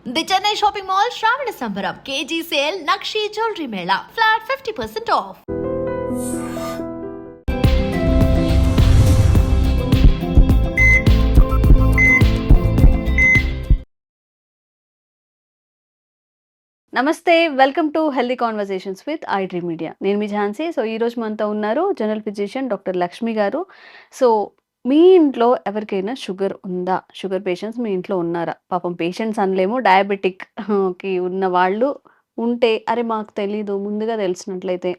The Chennai shopping mall శ్రావణ సంబరం KG sale నక్షి జ్యువెలరీ మేళా ఫ్లాట్ 50% ఆఫ్. నమస్తే, welcome to healthy conversations with I Dream Media. నేను మీ ఝాన్సీ. సో ఈరోజు మనతో ఉన్నారు జనరల్ ఫిజిషియన్ డాక్టర్ లక్ష్మి గారు. సో మీ ఇంట్లో ఎవరికైనా షుగర్ ఉందా? షుగర్ పేషెంట్స్ మీ ఇంట్లో ఉన్నారా? పాపం పేషెంట్స్ అనలేము, డయాబెటిక్ కి ఉన్న వాళ్ళు ఉంటే, అరే మాకు తెలీదు, ముందుగా తెలిసినట్లయితే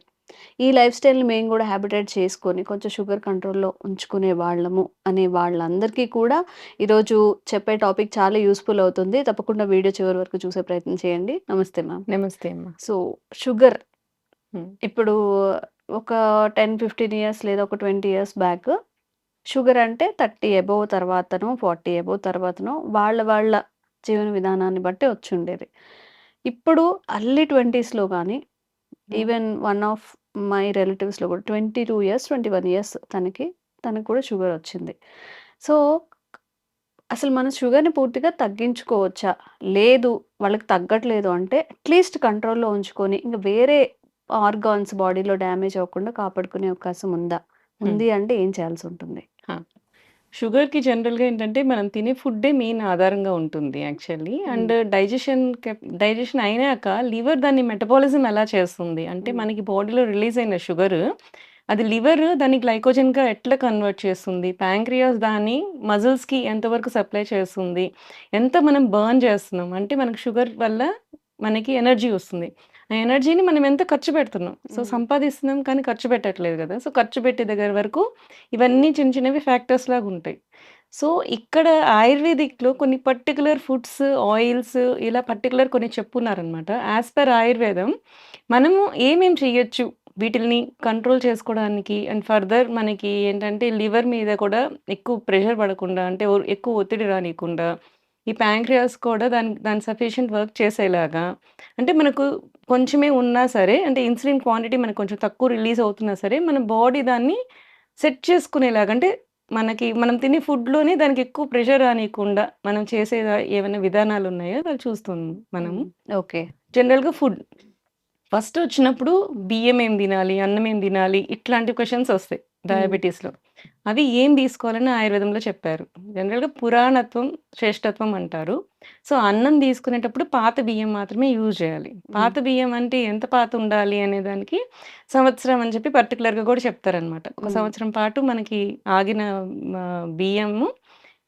ఈ లైఫ్ స్టైల్ని మేము కూడా హ్యాబిటేట్ చేసుకొని కొంచెం షుగర్ కంట్రోల్లో ఉంచుకునే వాళ్ళము అనే వాళ్ళందరికీ కూడా ఈరోజు చెప్పే టాపిక్ చాలా యూస్ఫుల్ అవుతుంది. తప్పకుండా వీడియో చివరి వరకు చూసే ప్రయత్నం చేయండి. నమస్తే మ్యామ్. నమస్తే అమ్మా. సో షుగర్ హ్మ్. ఇప్పుడు ఒక 10-15 ఇయర్స్ లేదా ఒక 20 ఇయర్స్ బ్యాక్ షుగర్ అంటే 30 అబోవ్ తర్వాతనో 40 అబోవ్ తర్వాతనో వాళ్ళ జీవన విధానాన్ని బట్టి వచ్చుండేది. ఇప్పుడు అర్లీ 20స్‌లో కానీ ఈవెన్ వన్ ఆఫ్ మై రిలేటివ్స్‌లో కూడా 22 ఇయర్స్, 21 ఇయర్స్ తనకి కూడా షుగర్ వచ్చింది. సో అసలు మనం షుగర్‌ని పూర్తిగా తగ్గించుకోవచ్చా? లేదు, వాళ్ళకి తగ్గట్లేదు అంటే అట్‌లీస్ట్ కంట్రోల్‌లో ఉంచుకొని ఇంక వేరే ఆర్గాన్స్ బాడీలో డ్యామేజ్ అవ్వకుండా కాపాడుకునే అవకాశం ఉందా? ఉంది అంటే ఏం చేయాల్సుంటుంది? ఆ! షుగర్‌కి జనరల్‌గా ఏంటంటే, మనం తినే ఫుడ్డే మెయిన్ ఆధారంగా ఉంటుంది యాక్చువల్లీ. అండ్ డైజెషన్ అయినాక లివర్ దాన్ని మెటబాలిజం ఎలా చేస్తుంది అంటే, మనకి బాడీలో రిలీజ్ అయిన షుగర్ అది లివర్ దాన్ని గ్లైకోజన్‌గా ఎట్లా కన్వర్ట్ చేస్తుంది, ప్యాంక్రియాస్ దాన్ని మజిల్స్‌కి ఎంతవరకు సప్లై చేస్తుంది, ఎంత మనం బర్న్ చేస్తున్నాం అంటే, మనకు షుగర్ వల్ల మనకి ఎనర్జీ వస్తుంది. ఆ ఎనర్జీని మనం ఎంత ఖర్చు పెడుతున్నాం. సో సంపాదిస్తున్నాం కానీ ఖర్చు పెట్టట్లేదు కదా! సో ఖర్చు పెట్టే దగ్గర వరకు ఇవన్నీ చిన్న చిన్నవి ఫ్యాక్టర్స్ లాగా ఉంటాయి. సో ఇక్కడ ఆయుర్వేదిక్‌లో కొన్ని పర్టిక్యులర్ ఫుడ్స్, ఆయిల్స్ ఇలా పర్టిక్యులర్ కొన్ని చెప్పున్నారనమాట. యాస్ పర్ ఆయుర్వేదం మనము ఏమేం చేయొచ్చు వీటిల్ని కంట్రోల్ చేసుకోవడానికి అండ్ ఫర్దర్ మనకి ఏంటంటే లివర్ మీద కూడా ఎక్కువ ప్రెషర్ పడకుండా అంటే ఎక్కువ ఒత్తిడి రానీయకుండా ఈ ప్యాంక్రియాస్ కూడా దాని సఫిషియంట్ వర్క్ చేసేలాగా అంటే మనకు కొంచెమే ఉన్నా సరే అంటే ఇన్సులిన్ క్వాంటిటీ మనకు కొంచెం తక్కువ రిలీజ్ అవుతున్నా సరే మన బాడీ దాన్ని సెట్ చేసుకునేలాగా అంటే మనం తినే ఫుడ్‌లోనే దానికి ఎక్కువ ప్రెషర్ రానీయకుండా మనం చేసే ఏవైనా విధానాలు ఉన్నాయో అవి చూస్తున్నాం మనము. ఓకే. జనరల్‌గా ఫుడ్ ఫస్ట్ వచ్చినప్పుడు బియ్యం ఏం తినాలి? అన్నం ఏం తినాలి? ఇట్లాంటి క్వెషన్స్ ఒస్తాయి డయాబెటిస్‌లో. అవి ఏం తీసుకోవాలని ఆయుర్వేదంలో చెప్పారు. జనరల్‌గా పురాణత్వం, శ్రేష్ఠత్వం అంటారు. సో, అన్నం తీసుకునేటప్పుడు పాత బియ్యం మాత్రమే యూజ్ చేయాలి. పాత బియ్యం అంటే ఎంత పాత ఉండాలి అనే దానికి సంవత్సరం అని చెప్పి పర్టిక్యులర్‌గా కూడా చెప్తారనమాట. ఒక సంవత్సరం పాటు మనకి ఆగిన బియ్యము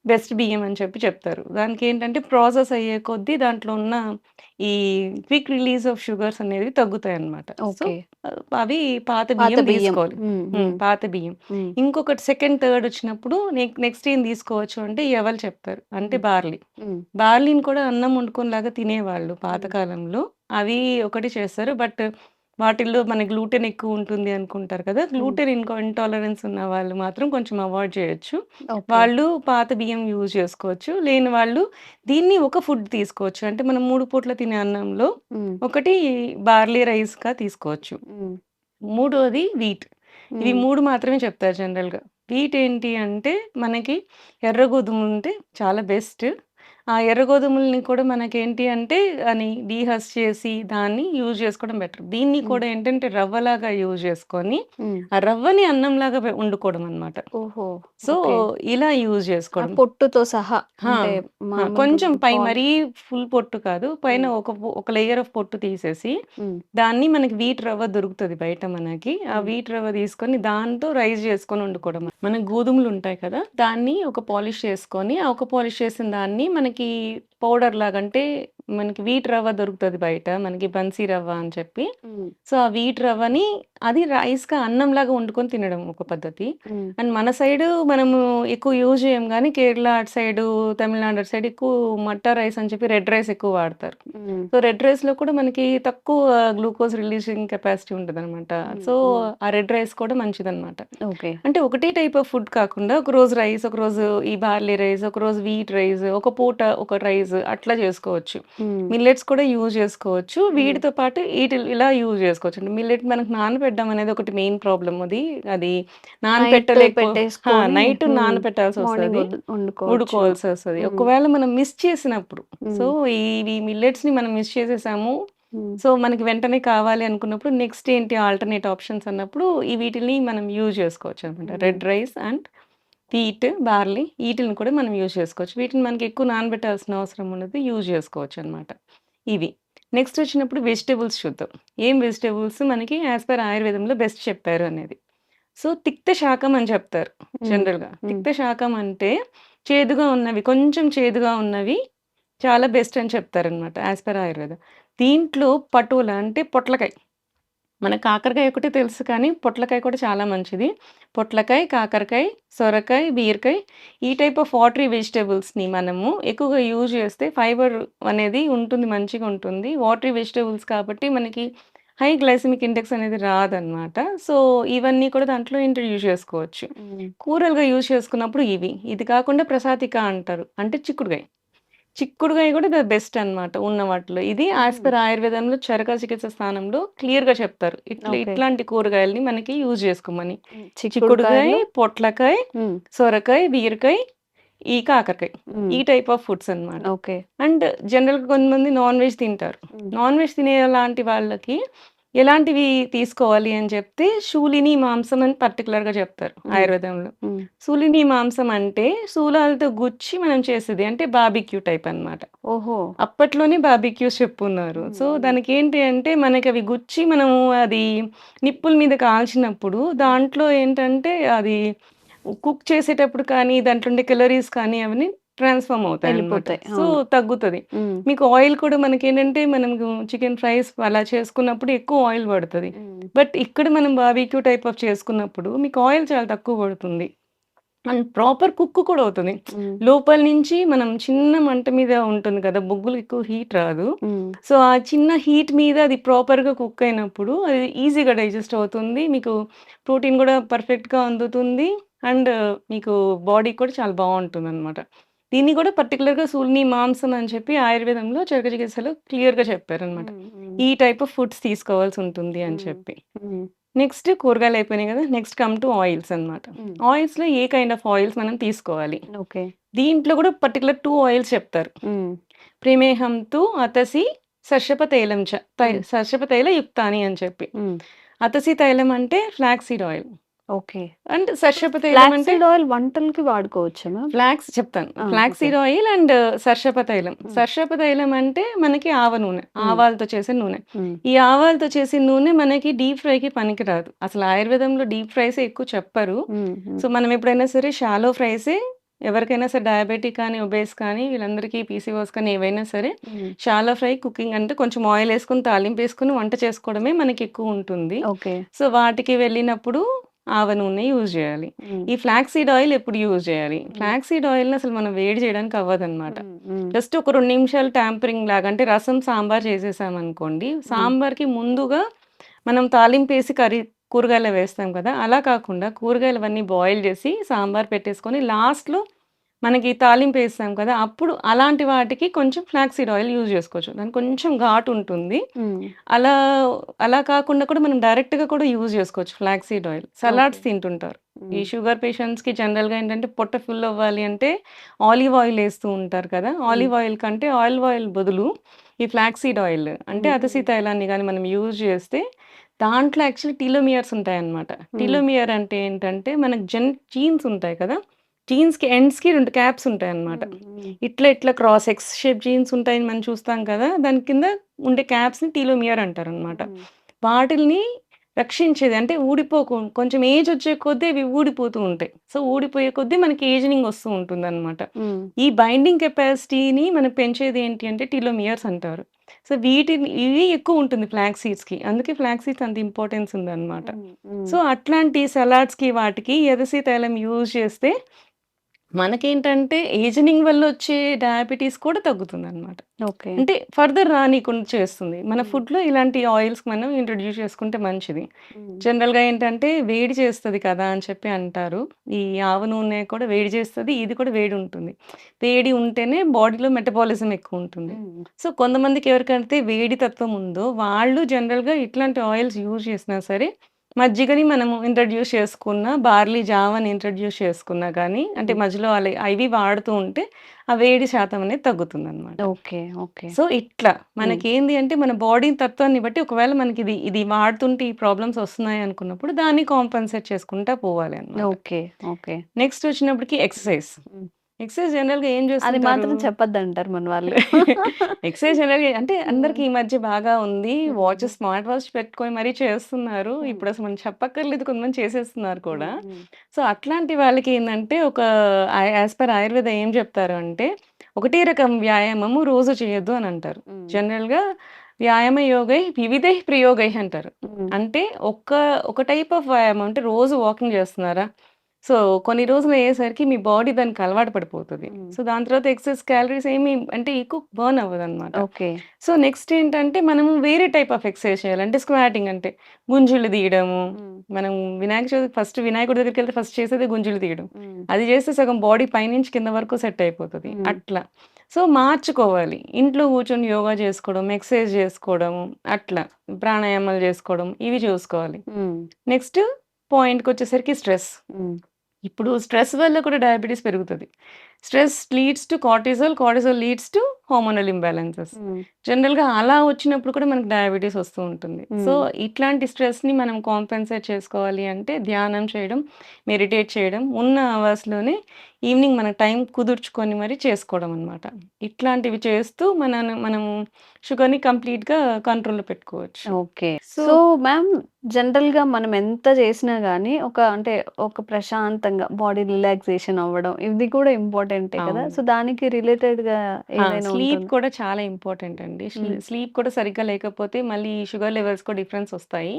బెస్ట్ బియ్యం అని చెప్పి చెప్తారు. దానికేంటంటే ప్రాసెస్ అయ్యే కొద్దీ దాంట్లో ఉన్న ఈ క్విక్ రిలీజ్ ఆఫ్ షుగర్స్ అనేవి తగ్గుతాయన్నమాట. So, okay. అవి పాత పాత బియ్యం బియ్యం. తీసుకోవాలి. పాత బియ్యం. హ్మ్. ఇంకొకటి సెకండ్, థర్డ్ వచ్చినప్పుడు నెక్స్ట్ ఏం తీసుకోవచ్చు అంటే ఎవలు చెప్తారు. అంటే బార్లీ. హ్మ్. బార్లీని కూడా అన్నం వండుకోనిలాగా తినేవాళ్ళు పాతకాలంలో. అవి ఒకటి చేస్తారు. బట్ వాటిల్లో మన గ్లూటెన్ ఎక్కువ ఉంటుంది అనుకుంటారు కదా! గ్లూటెన్ ఇంటాలరెన్స్ ఉన్న వాళ్ళు మాత్రం కొంచెం అవాయిడ్ చేయొచ్చు. ఓకే. వాళ్ళు పాత బియ్యం యూజ్ చేసుకోవచ్చు. లేని వాళ్ళు దీన్ని ఒక ఫుడ్ తీసుకోవచ్చు. అంటే మనం 3 పూట్ల తినే అన్నంలో హ్మ్. ఒకటి బార్లీ రైస్‌గా తీసుకోవచ్చు. హ్మ్. మూడోది వీట్. ఇవి హ్మ్. 3 మాత్రమే చెప్తారు జనరల్‌గా. వీట్ ఏంటి అంటే మనకి ఎర్ర గోధుమలుంటే చాలా బెస్ట్. ఆ ఎర్ర గోధుమలని కూడా మనకేంటి అంటే అని డీహస్ చేసి దాన్ని యూజ్ చేసుకోవడం బెటర్. దీన్ని హ్మ్. కూడా ఏంటంటే రవ్వలాగా యూజ్ చేసుకొని, హ్మ్. ఆ రవ్వని అన్నంలాగా వండుకోవడం అన్నమాట. ఓహో! So, okay. ఇలా యూజ్ ఆ చేసుకోవడం. పొట్టుతో సహా ఆ! అంటే ఆ! మామూలుగా కొంచెం మనకి మరీ ఫుల్ పొట్టు కాదు. పైన ఒక లేయర్ ఆఫ్ పొట్టు తీసేసి, హ్మ్. దాన్ని మనకి వీట్ రవ్వ దొరుకుతది బయట మనకి. ఆ హ్మ్. వీట్ రవ్వ తీసుకొని దాంతో రైస్ చేసుకొని వండుకోవడం. మన గోధుమలుంటాయి కదా! దాన్ని ఒక పాలిష్ చేసుకొని, ఆ ఒక పాలిష్ చేసిన దాన్ని మనకి పౌడర్ లాగా అంటే మనకి వీట్ రవ్వ దొరుకుతది బయట. మనకి బన్సీ రవ్వ అని చెప్పి. హ్మ్. సో, ఆ వీట్ రవ్వని అది రైస్‌గా అన్నంలాగా వండుకొని తినడం ఒక పద్ధతి. హ్మ్. అండ్ మన సైడు మనము ఎక్కువ యూజ్ చేయం గానీ, కేరళ అటు సైడు, తమిళనాడు అటు సైడ్ ఎక్కువ మట్టా రైస్ అని చెప్పి రెడ్ రైస్ ఎక్కువ వాడతారు. హ్మ్. సో, రెడ్ రైస్‌లో కూడా మనకి తక్కువ గ్లూకోజ్ రిలీజింగ్ కెపాసిటీ ఉంటదనమాట. హ్మ్. సో, హ్మ్. ఆ రెడ్ రైస్ కూడా మంచిదనమాట. ఓకే. అంటే ఒకటే టైప్ ఆఫ్ ఫుడ్ కాకుండా ఒకరోజు రైస్, ఒకరోజు ఈ బార్లీ రైస్, ఒకరోజు వీట్ రైస్, ఒక పూట ఒక రైస్ అట్లా చేసుకోవచ్చు. మిల్లెట్స్ కూడా యూజ్ చేసుకోవచ్చు. వీటితో పాటు ఇలా యూజ్ చేసుకోవచ్చు. అంటే మిల్లెట్ మనకు నానబెట్టడం అనేది ఒకటి మెయిన్ ప్రాబ్లమ్ అది. అది నైట్ పెట్టేసుకొని నైట్ నానబెట్టాల్సి మార్నింగ్ వస్తది. వండుకోవచ్చు. ఉడుకోవాల్సి వస్తది. ఒకవేళ మనం మిస్ చేసినప్పుడు సో, ఇవి మిల్లెట్స్‌ని మనం మిస్ చేసేసాము. సో, మనకి వెంటనే కావాలి అనుకున్నప్పుడు నెక్స్ట్ ఏంటి ఆల్టర్‌నేట్ ఆప్షన్స్ అన్నప్పుడు వీటిల్ని మనం యూజ్ చేసుకోవచ్చనమాట. Red rice and wheat, barley ఈటిలిని కూడా మనం యూజ్ చేసుకోవచ్చు. వీటిని మనకి ఎక్కువ నానబెట్టాల్సిన అవసరం ఉండదు. యూజ్ చేసుకోవచ్చనమాట. ఇవి. నెక్స్ట్ వచ్చినప్పుడు వెజిటబుల్స్ చూద్దాం. ఏం వెజిటబుల్స్ మనకి యాస్ పర్ ఆయుర్వేదంలో బెస్ట్ చెప్పారు అనేది. సో, తిక్త శాకం అని చెప్తారు జనరల్‌గా. తిక్త శాకం అంటే చేదుగా ఉన్నవి, కొంచెం చేదుగా ఉన్నవి చాలా బెస్ట్ అని చెప్తారనమాట యాస్ పర్ ఆయుర్వేద. దీంట్లో పటోల అంటే పొట్లకాయ. మనకు కాకరకాయ ఒకటే తెలుసు కానీ పొట్లకాయ కూడా చాలా మంచిది. పొట్లకాయ, కాకరకాయ, సొరకాయ, బీరకాయ ఈ టైప్ ఆఫ్ వాటరీ వెజిటబుల్స్‌ని మనము ఎక్కువగా యూజ్ చేస్తే ఫైబర్ అనేది ఉంటుంది, మంచిగా ఉంటుంది. వాటరీ వెజిటబుల్స్ కాబట్టి మనకి హై గ్లైసెమిక్ ఇండెక్స్ అనేది రాదనమాట. సో, ఇవన్నీ కూడా దాంట్లో ఇంట్రొడ్యూస్ చేసుకోవచ్చు. కూరలుగా యూజ్ చేసుకున్నప్పుడు ఇవి. ఇది కాకుండా ప్రసాతిక అంటారు. అంటే చిక్కుడుగాయ. చిక్కుడుగాయ కూడా బెస్ట్ అన్నమాట ఉన్న వాటిలో. ఇది యాస్ పర్ ఆయుర్వేదంలో చరక చికిత్స స్థానంలో క్లియర్‌గా చెప్తారు. ఓకే. ఇట్లాంటి కూరగాయలని మనకి యూజ్ చేసుకోమని. చిక్కుడుగాయ, చిక్కుడుకాయలు పొట్లకాయ, సొరకాయ, బీరకాయ, ఈ కాకరకాయ. ఈ టైప్ ఆఫ్ ఫుడ్స్ అన్నమాట. ఓకే. అండ్ జనరల్‌గా కొంతమంది నాన్ వెజ్ తింటారు. నాన్ వెజ్ తినేలాంటి వాళ్ళకి ఎలాంటివి తీసుకోవాలి అని చెప్తే శూలిని మాంసం అని పర్టిక్యులర్‌గా చెప్తారు ఆయుర్వేదంలో. శూలిని మాంసం అంటే శూలాలతో గుచ్చి మనం చేసేది. అంటే బార్బిక్యూ టైప్ అన్నమాట. ఓహో! అప్పట్లోనే బార్బిక్యూస్ చెప్పున్నారు. సో, దానికేంటి అంటే మనకవి గుచ్చి మనము అది నిప్పుల మీద కాల్చినప్పుడు దాంట్లో ఏంటంటే అది కుక్ చేసేటప్పుడు కానీ దాంట్లో ఉండే కేలరీస్ కానీ అవన్నీ ట్రాన్స్‌ఫార్మ్ అవుతాయన్నమాట. వెళ్ళిపోతాయి. సో, అవును. తగ్గుతది. మీకు ఆయిల్ కూడా మనకేంటంటే మనకు చికెన్ ఫ్రైస్ అలా చేసుకున్నప్పుడు ఎక్కువ ఆయిల్ పడతది. బట్ ఇక్కడ మనం బార్బిక్యూ టైప్ ఆఫ్ చేసుకున్నప్పుడు మీకు ఆయిల్ చాలా తక్కువ పడుతుంది. అండ్ ప్రాపర్ కుక్ కూడా అవుతుంది. లోపల నుంచి మనం చిన్న మంట మీద ఉంటుంది కదా! బొగ్గులు ఎక్కువ హీట్ రాదు. సో, ఆ చిన్న హీట్ మీద అది ప్రాపర్‌గా కుక్ అయినప్పుడు అది ఈజీగా డైజెస్ట్ అవుతుంది. మీకు ప్రోటీన్ కూడా పర్ఫెక్ట్‌గా అందుతుంది. అండ్ మీకు బాడీకి కూడా చాలా బావుంటుందనమాట. దీన్ని కూడా పర్టిక్యులర్‌గా శూలిని మాంసం అని చెప్పి ఆయుర్వేదంలో చరక చికిత్సలో క్లియర్‌గా చెప్పారనమాట. ఈ టైప్ ఆఫ్ ఫుడ్స్ తీసుకోవాల్సి ఉంటుంది అని చెప్పి. నెక్స్ట్ కూరగాయలు అయిపోయినాయి కదా! నెక్స్ట్ కమ్ టు ఆయిల్స్ అన్నమాట. ఆయిల్స్‌లో ఏ కైండ్ ఆఫ్ ఆయిల్స్ మనం తీసుకోవాలి. ఓకే. దీంట్లో కూడా పర్టిక్యులర్ 2 ఆయిల్స్ చెప్తారు. ప్రేమేహం తు అతసి సర్షప తైలం చ. సర్షప తైల యుక్తాని అని చెప్పి. అతసి తైలం అంటే flax seed oil. Okay. And సర్షప తైలం ఫ్లాక్స్ అంటే సీడ్ ఆయిల్ వంటలకి వాడుకోవచ్చా మ్యామ్? ఫ్లాక్స్ చెప్తాను. ఆ! Flax okay. Seed oil and సర్షప తైలం. సర్షప తైలం అంటే మనకి ఆవ నూనె. ఆవాలతో చేసే నూనె. ఈ ఆవాలతో చేసిన నూనె మనకి డీప్ ఫ్రైకి పనికిరాదు. అసలు ఆయుర్వేదంలో డీప్ ఫ్రైసే ఎక్కువ చెప్పరు. సో, మనం ఎప్పుడైనా సరే షాలో ఫ్రైసే ఎవరికైనా సరే డయాబెటిక్ కానీ, ఒబేస్ కానీ వీళ్ళందరికీ పీసీఓఎస్ కానీ ఏవైనా సరే షాలో ఫ్రై కుకింగ్ అంటే కొంచెం ఆయిల్ ఏసుకొని, తాలింపేసుకొని వంట చేసుకోవడమే మనకి ఎక్కువ ఉంటుంది. ఓకే. సో, వాటికి వెళ్ళినప్పుడు ఆవ నూనె యూజ్ చేయాలి. ఈ ఫ్లాక్స్ సీడ్ ఆయిల్ ఎప్పుడు యూజ్ చేయాలి? ఫ్లాక్స్ సీడ్ ఆయిల్‌ని అసలు మనం వేడి చేయడానికి అవ్వదన్నమాట. జస్ట్ ఒక 2 నిమిషాలు ట్యాంపరింగ్ లాగా అంటే రసం, సాంబార్ చేసేసామనుకోండి. సాంబార్‌కి ముందుగా మనం తాలింపేసి కూరగాయలు వేస్తాం కదా! అలా కాకుండా కూరగాయలవన్నీ బాయిల్ చేసి సాంబార్ పెట్టేసుకొని లాస్ట్‌లో మనకి తాలింపేస్తాం కదా! అప్పుడు అలాంటి వాటికి కొంచెం ఫ్లాక్స్ సీడ్ ఆయిల్ యూజ్ చేసుకోవచ్చు. దానికి కొంచెం ఘాటు ఉంటుంది. అలా అలా కాకుండా కూడా మనం డైరెక్ట్‌గా కూడా యూజ్ చేసుకోవచ్చు ఫ్లాక్స్ సీడ్ ఆయిల్. సలాడ్స్ తింటుంటారు. ఈ షుగర్ పేషెంట్స్‌కి జనరల్‌గా ఏంటంటే పొట్ట ఫుల్ అవ్వాలి అంటే ఆలివ్ ఆయిల్ ఏస్తూ ఉంటారు కదా! ఆలివ్ ఆయిల్ కంటే ఆలివ్ ఆయిల్ బదులు ఈ ఫ్లాక్స్ సీడ్ ఆయిల్ అంటే అతసీ తైలాన్ని గాని మనం యూజ్ చేస్తే దాంట్లో యాక్చువల్లీ టీలోమియర్స్ ఉంటాయన్నమాట. టీలోమియర్ అంటే ఏంటంటే మనకు జీన్స్ ఉంటాయి కదా! జీన్స్‌కి ఎండ్స్‌కి 2 క్యాప్స్ ఉంటాయన్నమాట. ఇట్లా క్రాస్ ఎక్స్ షేప్ జీన్స్ ఉంటాయని మనం చూస్తాం కదా! దాని కింద ఉండే క్యాప్స్‌ని టీలోమియర్ అంటారన్నమాట. వాటిల్ని రక్షించేది అంటే కొంచెం ఏజ్ వచ్చే కొద్దీ అవి ఊడిపోతూ ఉంటాయి. సో, ఊడిపోయే కొద్దీ మనకి ఏజింగ్ వస్తూ ఉంటుందన్నమాట. ఈ బైండింగ్ కెపాసిటీని మనం పెంచేది ఏంటి అంటే టీలోమియర్స్ అంటారు. సో, ఇవి ఎక్కువ ఉంటుంది ఫ్లాక్స్ సీడ్స్‌కి. అందుకే ఫ్లాక్స్ సీడ్స్ అంత ఇంపార్టెన్స్ ఉందన్నమాట. సో, అట్లాంటి సలాడ్స్‌కి వాటికి ఎర్రసి తైలం యూజ్ చేస్తే మనకేంటంటే ఏజనింగ్ వల్ల వచ్చే డయాబెటీస్ కూడా తగ్గుతుందనమాట. ఓకే. అంటే ఫర్దర్ రానీకుండా చేస్తుంది. మన హ్మ్. ఫుడ్‌లో ఇలాంటి ఆయిల్స్ మనం ఇంట్రొడ్యూస్ చేసుకుంటే మంచిది. హ్మ్. జనరల్‌గా ఏంటంటే వేడి చేస్తది కదా అని చెప్పి అంటారు. ఈ ఆవ నూనె కూడా వేడి చేస్తది. ఇది కూడా వేడి ఉంటుంది. వేడి ఉంటేనే బాడీలో మెటబాలిజం ఎక్కువుంటుంది. హ్మ్. సో, కొంతమందికి ఎవరికైతే వేడి తత్వం ఉందో వాళ్ళు జనరల్‌గా ఇట్లాంటి ఆయిల్స్ యూజ్ చేసినా సరే మజ్జిగని మనము ఇంట్రొడ్యూస్ చేసుకున్నా, బార్లీ జావని ఇంట్రొడ్యూస్ చేసుకున్నా గానీ, అంటే హ్మ్. మధ్యలో అవి వాడుతూ ఉంటే, ఆ వేడి శాతం అనేది తగ్గుతుందనమాట. ఓకే. ఓకే. సో, ఇట్లా హ్మ్. మనకేంది అంటే, మన బాడీ తత్వాన్ని బట్టి ఒకవేళ మనకిది వాడుతుంటే ఈ ప్రాబ్లమ్స్ వస్తున్నాయి అనుకున్నప్పుడు, దాన్ని కాంపెన్సేట్ చేసుకుంటా పోవాలి అనమాట. ఓకే. ఓకే. నెక్స్ట్ వచ్చినప్పటికి ఎక్సర్సైజ్. హ్మ్. ఎక్సర్సైజ్ జనరల్‌గా ఏం అది చేస్తుంటారు? మాత్రం చెప్పొద్దంటారు మన వాళ్ళు. ఎక్సర్సైజ్ జనరల్‌గా అంటే హ్మ్. అందరికి ఈ మధ్య బాగా ఉంది. హ్మ్. స్మార్ట్ వాచ్ పెట్టుకొని మరీ చేస్తున్నారు. హ్మ్. ఇప్పుడసలు మనం చెప్పక్కర్లేదు కొంతమంది చేసేస్తున్నారు కూడా. హ్మ్. హ్మ్. సో, అట్లాంటి వాళ్ళకేందంటే ఒక యాస్ పర్ ఆయుర్వేద ఏం చెప్తారు అంటే, ఒకటే రకం వ్యాయామము రోజు చేయొద్దు అనంటారు. హ్మ్. జనరల్‌గా వ్యాయామ యోగై వివిధై ప్రయోగై అంటారు. హ్మ్. అంటే ఒక టైప్ ఆఫ్ వ్యాయామం అంటే రోజు వాకింగ్ చేస్తున్నారా? సో, కొన్ని రోజులు అయ్యేసరికి మీ బాడీ దానికి అలవాటు పడిపోతది. హ్మ్. సో, దాని తర్వాత ఎక్సెస్ క్యాలరీస్ ఏమి అంటే ఎక్కువ బర్న్ అవ్వదనమాట. ఓకే. సో, నెక్స్ట్ ఏంటంటే మనము వేరే టైప్ ఆఫ్ ఎక్సర్సైజ్ చేయాలి. అంటే స్క్వాటింగ్ అంటే గుంజులు తీయడము. హ్మ్. మనం వినాయక చవితి ఫస్ట్ వినాయకుడి దగ్గరికెళ్తే ఫస్ట్ చేసేదే గుంజులు తీయడం. హ్మ్. అది చేస్తే సగం బాడీ పైనుంచి కింద వరకు సెట్ అయిపోతది. హ్మ్. అట్లా. సో, మార్చుకోవాలి. ఇంట్లో కూర్చొని యోగా చేసుకోవడం, ఎక్సర్సైజ్ చేసుకోవడము అట్లా. ప్రాణాయామాలు చేసుకోవడం ఇవి చూసుకోవాలి. హ్మ్. నెక్స్ట్ పాయింట్‌కొచ్చేసరికి స్ట్రెస్. హ్మ్. ఇప్పుడు స్ట్రెస్ వల్ల కూడా డయాబెటిస్ పెరుగుతది. Stress leads to cortisol, cortisol leads to hormonal imbalances. Hmm. జనరల్‌గా అలా వచ్చినప్పుడు కూడా మనకు డయాబెటిస్ వస్తూ ఉంటుంది. సో, హ్మ్. ఇట్లాంటి స్ట్రెస్‌ని మనం కాంపెన్సేట్ చేసుకోవాలి అంటే ధ్యానం చేయడం, మెడిటేట్ చేయడం, ఉన్న అవర్స్‌లోనే ఈవినింగ్ మన టైం కుదుర్చుకొని మరి చేసుకోవడం అన్నమాట. ఇట్లాంటివి చేస్తూ మనము షుగర్‌ని కంప్లీట్‌గా కంట్రోల్‌లో పెట్టుకోవచ్చు. ఓకే. సో సో, మ్యామ్ జనరల్‌గా మనం ఎంత చేసినా గాని అంటే ఒక ప్రశాంతంగా బాడీ రిలాక్సేషన్ అవ్వడం ఇది కూడా ఇంపార్టెంటే కదా! అవును. సో, దానికి రిలేటెడ్‌గా ఏదైనా స్లీప్ ఉంటుందా? కూడా చాలా ఇంపార్టెంట్ అండి. హ్మ్. స్లీప్ కూడా సరిగ్గా లేకపోతే మళ్ళీ షుగర్ లెవెల్స్ కూడా డిఫరెన్స్ ఒస్తాయి.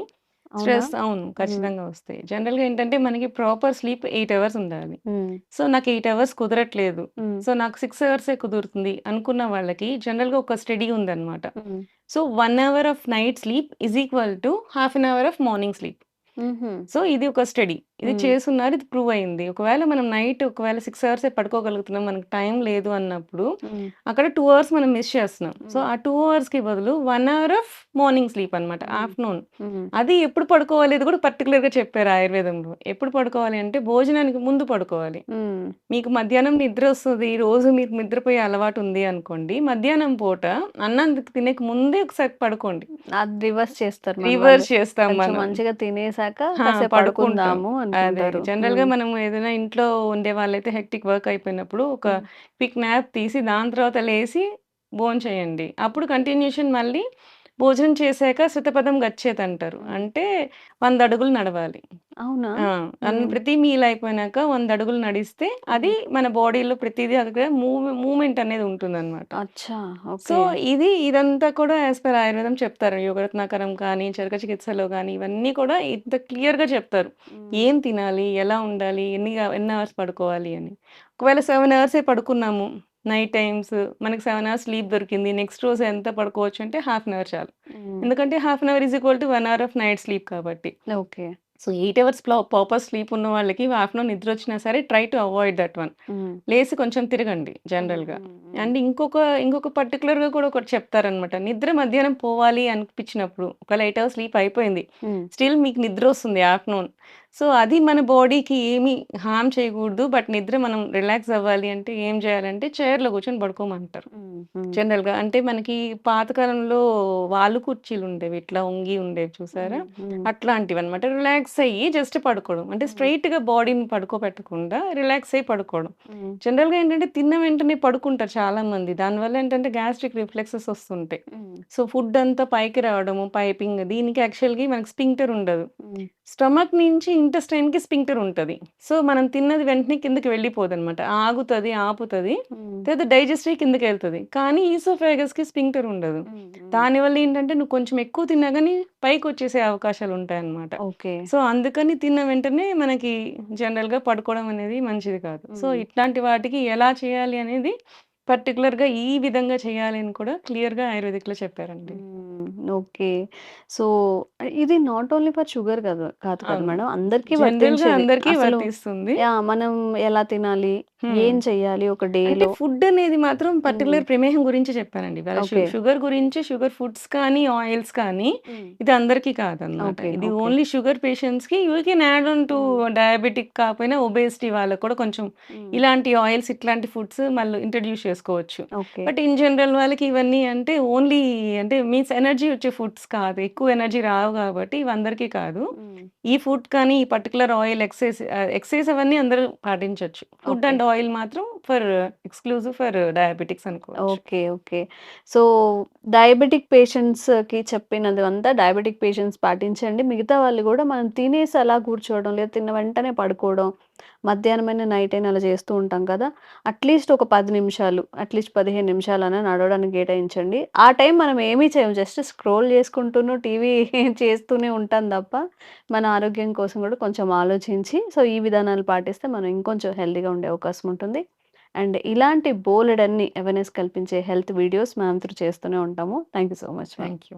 అవునా? అవును. హ్మ్. ఖచ్చితంగా ఒస్తాయి. జనరల్‌గా ఏంటంటే మనకి ప్రాపర్ స్లీప్ 8 అవర్స్ ఉండాలి. హ్మ్. సో, నాకు 8 అవర్స్ కుదరట్లేదు. హ్మ్. సో, నాకు 6 అవర్సే కుదురుతుంది అనుకున్న వాళ్ళకి జనరల్‌గా ఒక స్టడీ ఉందన్నమాట. Hmm. So, 1 hour of night sleep is equal to half an hour of morning sleep. హుహు. సో, ఇది ఒక స్టడీ. ఇది హ్మ్. చేసున్నారు. ఇది ప్రూవ్ అయింది. ఒకవేళ మనం నైట్ 6 అవర్సే పడుకోగలుగుతున్నాం. మనకు టైం లేదు అన్నప్పుడు, హ్మ్. అక్కడ 2 అవర్స్ మనం మిస్ చేస్తున్నాం. సో, హ్మ్. ఆ 2 అవర్స్‌కి బదులు 1 అవర్ ఆఫ్ మార్నింగ్ స్లీప్ అన్నమాట. హ్మ్. ఆఫ్టర్‌నూన్. హ్మ్. అది ఎప్పుడు పడుకోవాలి ఇది కూడా పర్టిక్యులర్‌గా చెప్పారు ఆయుర్వేదంలో. ఎప్పుడు పడుకోవాలి అంటే భోజనానికి ముందు పడుకోవాలి. హ్మ్. మీకు మధ్యాహ్నం నిద్రొస్తది. రోజు మీకు నిద్రపోయే అలవాటుంది అనుకోండి. మధ్యాహ్నం పూట అన్నం తినక ముందే ఒకసారి పడుకోండి. అది రివర్స్ చేస్తారు మన వాళ్ళు. రివర్స్ చేస్తాం కొంచెం మనం. మంచిగా తినేసాక ఆ! కాసేపు పడుకుంటాం. పడుకుందాము అదే. అనుకుంటారు. జనరల్‌గా హ్మ్. మనం ఏదైనా ఇంట్లో ఉండేవాళ్ళైతే హెక్టిక్ వర్క్ అయిపోయినప్పుడు ఒక హ్మ్. క్విక్ న్యాప్ తీసి దాని తర్వాత లేసి భోంచేయండి. అప్పుడు కంటిన్యూషన్ మళ్ళీ భోజనం చేశాక శతపథం గచ్చేతంటారు. హ్మ్. అంటే 100 అడుగులు నడవాలి. అవునా? ఆ! హ్మ్. ప్రతి మీల్ అయిపోయినాక 100 అడుగులు నడిస్తే అది హ్మ్. మన బాడీలో ప్రతిదీ అక్కడ మూవ్‌మెంట్ అనేది ఉంటుందన్నమాట. అచ్చా! So, okay. ఇదంతా కూడా యాస్ పర్ ఆయుర్వేదం చెప్తారు. యోగరత్నాకరం కానీ, చరక చికిత్సలో గానీ, ఇవన్నీ కూడా ఇంత క్లియర్‌గా చెప్తారు. హ్మ్. ఏం తినాలి? ఎలా ఉండాలి? ఎన్ని అవర్స్ పడుకోవాలి అని. ఒకవేళ 7 అవర్సే పడుకున్నాము. నైట్ టైమ్స్ మనకి 7 అవర్స్ స్లీప్ దొరికింది. నెక్స్ట్ రోజు ఎంత పడుకోవచ్చు అంటే హాఫ్ అన్ అవర్ చాలు. హ్మ్. ఎందుకంటే half an hour is equal to 1 hour of night sleep కాబట్టి. Okay. So, 8 hours proper sleep ఉన్న వాళ్ళకి ఆఫ్టర్‌నూన్ నిద్రొచ్చినా సరే try to avoid that one. Hmm. లేసి కొంచెం తిరగండి హ్మ్. జనరల్‌గా. హ్మ్. హ్మ్. అండ్ ఇంకొక పర్టిక్యులర్‌గా కూడా ఒకటి చెప్తారనమాట. నిద్ర మధ్యాహ్నం పోవాలి అనిపించినప్పుడు ఒకవేళ 8 అవర్స్ స్లీప్ అయిపోయింది. హ్మ్. స్టిల్ మీకు నిద్రొస్తుంది ఆఫ్టర్‌నూన్. సో, అది మన బాడీకి ఏమి హార్మ్ చేయకూడదు. బట్ నిద్ర మనం రిలాక్స్ అవ్వాలి అంటే ఏం చేయాలంటే చైర్‌లో కూర్చొని పడుకోమంటారు. హ్మ్. హ్మ్. జనరల్‌గా. అంటే మనకి పాతకాలంలో వాలు కుర్చీలుండేవి. ఇట్లా వంగి ఉండేవి చూసారా? హ్మ్. హ్మ్. అట్లాంటివన్నమాట. రిలాక్స్ అయ్యి జస్ట్ పడుకోవడం. అంటే హ్మ్. స్ట్రెయిట్‌గా బాడీని పడుకోబెట్టకుండా రిలాక్స్ అయ్యి పడుకోవడం. హ్మ్. జనరల్‌గా ఏంటంటే తిన్న వెంటనే పడుకుంటారు చాలామంది. దానివల్ల ఏంటంటే గ్యాస్ట్రిక్ రిఫ్లెక్సెస్ వస్తుంటాయి. హ్మ్. సో, ఫుడ్ అంతా పైకి రావడము, పైపింగ్ దీనికి యాక్చువల్‌గా మనకి స్ఫింక్టర్ ఉండదు. హ్మ్. స్టమక్ నుంచి ఇంటెస్టైన్‌కి స్ఫింక్టర్ ఉంటది. సో, మనం తిన్నది వెంటనే కిందకి వెళ్ళిపోదనమాట. ఆగుతది, ఆపుతది. హ్మ్. తర్వాత డైజెస్ట్ అయ్యి కిందకెళ్తది. కానీ ఈసోఫాగస్‌కి స్ఫింక్టర్ ఉండదు. హ్మ్. హ్మ్. దానివల్ల ఏంటంటే నువ్వు కొంచెం ఎక్కువ తిన్నా గాని పైకొచ్చేసే అవకాశాలుంటాయన్నమాట. ఓకే. సో, అందుకని తిన్న వెంటనే మనకి జనరల్‌గా పడుకోవడం అనేది మంచిది కాదు. సో, హ్మ్. ఇట్లాంటి వాటికి ఎలా చేయాలి అనేది పర్టిక్యులర్‌గా ఈ విధంగా చేయాలి అని కూడా క్లియర్‌గా ఆయుర్వేదిక్‌లో చెప్పారండి. హ్మ్. ఓకే. సో, ఇది నాట్ ఓన్లీ ఫర్ షుగర్ కాదు కదా అవును. మేడం. అందరికీ జనరల్‌గా వర్తించేది. అందరికీ అసలు వర్తిస్తుంది. యాహ్! మనం ఎలా తినాలి? హ్మ్. ఏం చెయ్యాలి ఒక అంటే డేలో? ఫుడ్ అనేది మాత్రం హ్మ్. పర్టిక్యులర్ ప్రమేహం గురించి చెప్పానండి. ఇవాళ ఓకే. షుగర్ గురించి షుగర్ ఫుడ్స్ కానీ, ఆయిల్స్ కానీ హ్మ్. ఇది అందరికీ కాదనమాట. ఓకే. ఇది ఓకే. ఓన్లీ షుగర్ పేషెంట్స్‌కి you can add on to హ్మ్. డయాబెటిక్ కాకపోయినా ఒబేసిటీ వాళ్ళకి కూడా కొంచెం హ్మ్. ఇలాంటి ఆయిల్స్, ఇట్లాంటి ఫుడ్స్ మళ్ళీ ఇంట్రొడ్యూస్ చేసుకోవచ్చు. ఓకే. బట్ ఇన్ జనరల్ వాళ్ళకి ఇవన్నీ అంటే ఓన్లీ అంటే మీన్స్ ఎనర్జీ వచ్చే ఫుడ్స్ కాదు. ఎక్కువ ఎనర్జీ రావు కాబట్టి ఇవి అందరికీ కాదు. హ్మ్. ఈ ఫుడ్ కానీ, ఈ పర్టిక్యులర్ ఆయిల్ ఎక్సైజ్ అవన్నీ అందరూ పాటించొచ్చు. Food okay. అండ్ ఆయిల్ మాత్రం ఎక్స్‌క్లూజివ్ ఫర్ డయాబెటిక్స్ అనుకోవచ్చు. ఓకే. ఓకే. సో, డయాబెటిక్ పేషెంట్స్‌కి చెప్పినదంతా డయాబెటిక్ పేషెంట్స్ పాటించండి. మిగతా వాళ్ళు గూడా మనం తినేసి అలా కూర్చోవడం, లేదా తిన్న వెంటనే పడుకోవడం, మధ్యాహ్నమైనా, నైట్ అయినా అలా చేస్తూ ఉంటాం కదా! అట్‌లీస్ట్ ఒక 10 నిమిషాలు, అట్‌లీస్ట్ 15 నిమిషాలన్నా నడవడానికి కేటాయించండి. ఆ టైం మనం ఏమీ చేయము. జస్ట్ స్క్రోల్ చేసుకుంటూను, టీవీ చేస్తూనే ఉంటాం తప్ప, మన ఆరోగ్యం కోసం కూడా కొంచెం ఆలోచించి, సో, ఈ విధానాలు పాటిస్తే మనం ఇంకొంచెం హెల్తీగా ఉండే అవకాశం ఉంటుంది. అండ్ ఇలాంటి బోలెడన్ని అవేర్‌నెస్ కల్పించే హెల్త్ వీడియోస్ మనం త్రూ చేస్తూనే ఉంటాము. Thank you so much ma'am. Thank you.